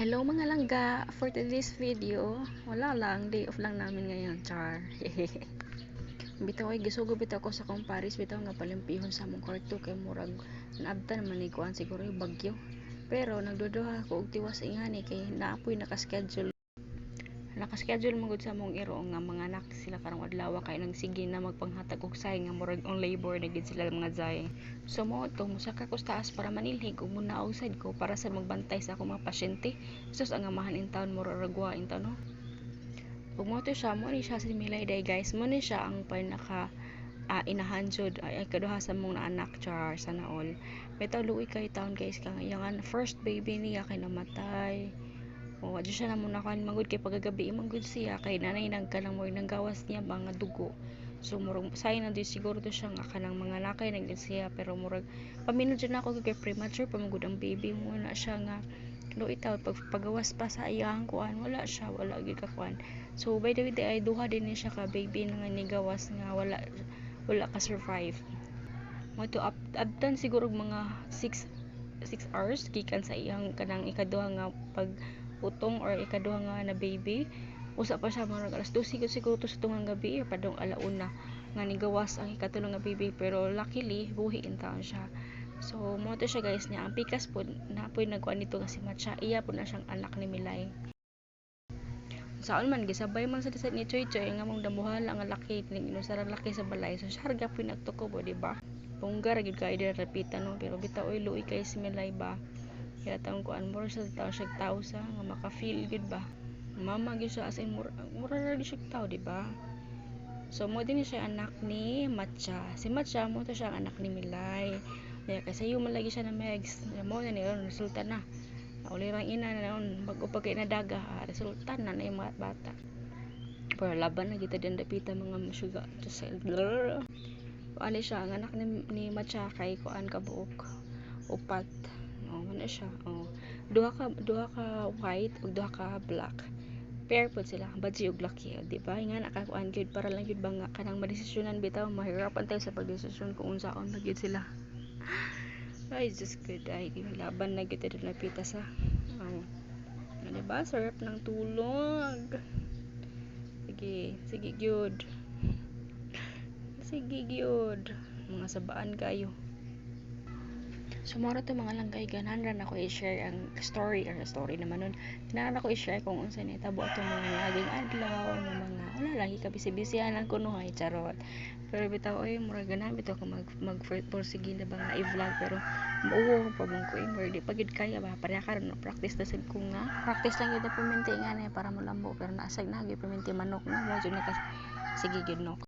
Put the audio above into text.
Hello mga langga, for today's video, wala lang, day off lang namin ngayon, char. Bitaw ay gisugo bitaw ko sa kumparis, bitaw nga palimpihon sa mong kwarto kay murag naabta naman ni kuan siguro yung bagyo. Pero nagduduha ako og tiwas ingani kay naapoy nakaschedule magud sa mong iro nga mga anak sila karong adlaw kay nang sige na magpanghatag og say nga murag on labor na gid sila mga zay. So mo to musaka ko taas para manilhig ug muna outside ko para sa magbantay sa akong mga pasyente. Sus ang amahan in town mura ragwa in town no. Ug mo to siya mo ni siya si Milay day guys. Mo ni siya ang pinaka inahanjod ay kaduha sa mong anak char sana all. Bitaw luoy kay town guys kang iyang first baby niya kay namatay. O, adyo siya na muna kan magud kay pagagabi manggod siya kay nanay nagkanang mo nang gawas niya mga dugo. So murag say na di siguro to siya nga kanang mga nakay nagdin siya pero murag paminod jud nako kay premature pa magud ang baby mo na siya nga no itaw pagawas pa sa iyang kuan wala gid ka kuan. So by the way ay duha din ni siya ka baby nga nigawas nga wala ka survive. Mo to abtan siguro mga 6 hours gikan sa iyang kanang ikaduha nga pag utong or ikaduha nga na baby usa pa siya mga alas 12 siguro to sa tungang gabi padong alauna nga nigawas ang ikatulong nga baby pero luckily buhi in town siya. So mo to siya guys niya ang pikas po napoy nagkuan nito nga si Matcha iya po na siyang anak ni Milay. Saon man gisabay man sa lisod ni Choy Choy nga mong damuhala nga laki ning inusara laki sa balay so sarga po nagtukob di ba punggar gid kay dira rapitan no pero bitaw oy luoy kay si Milay ba kaya taong kuan mo sa tao siya tao sa nga maka-feel good ba mama gyud siya as in mura ra siya tao di ba. So mo din siya anak ni Matcha si Matcha mo to siya ang anak ni Milay kaya kasi yung malagi siya na megs mo na niyon resulta na ulirang ina na noon bago pa kay nadaga resulta na na yung mga bata pero laban na kita din dapita mga sugar just ano siya ang anak ni Matcha kay kuan kabuok upat. Ano siya duha ka white ug duha ka black pair pod sila badji ug laki di ba nga nakakuan gyud para lang gyud ba nga kanang madesisyonan bitaw mahirapan tayo sa pagdesisyon kung unsaon na gyud sila. Ay just good ay laban na gyud na pita sa di ba sarap ng tulog. Sige gyud mga sabaan kayo. So mara to mga langgay ganahan ako i-share ang story naman nun. Ganahan ako i-share kung unsa ni tabo atong mga laging adlaw ng mga wala lang ikabisi-bisihan lang kuno hay charot. Pero bitaw oy mura ganahan bitaw ko mag-forsige na ba nga i-vlog pero mauwo pa man ko mura di pagid kaya ba pareha karon no practice na sad ko nga practice lang gyud na permente nga para malambo pero naasag na gyud permente manok no mo jud na sige gyud no.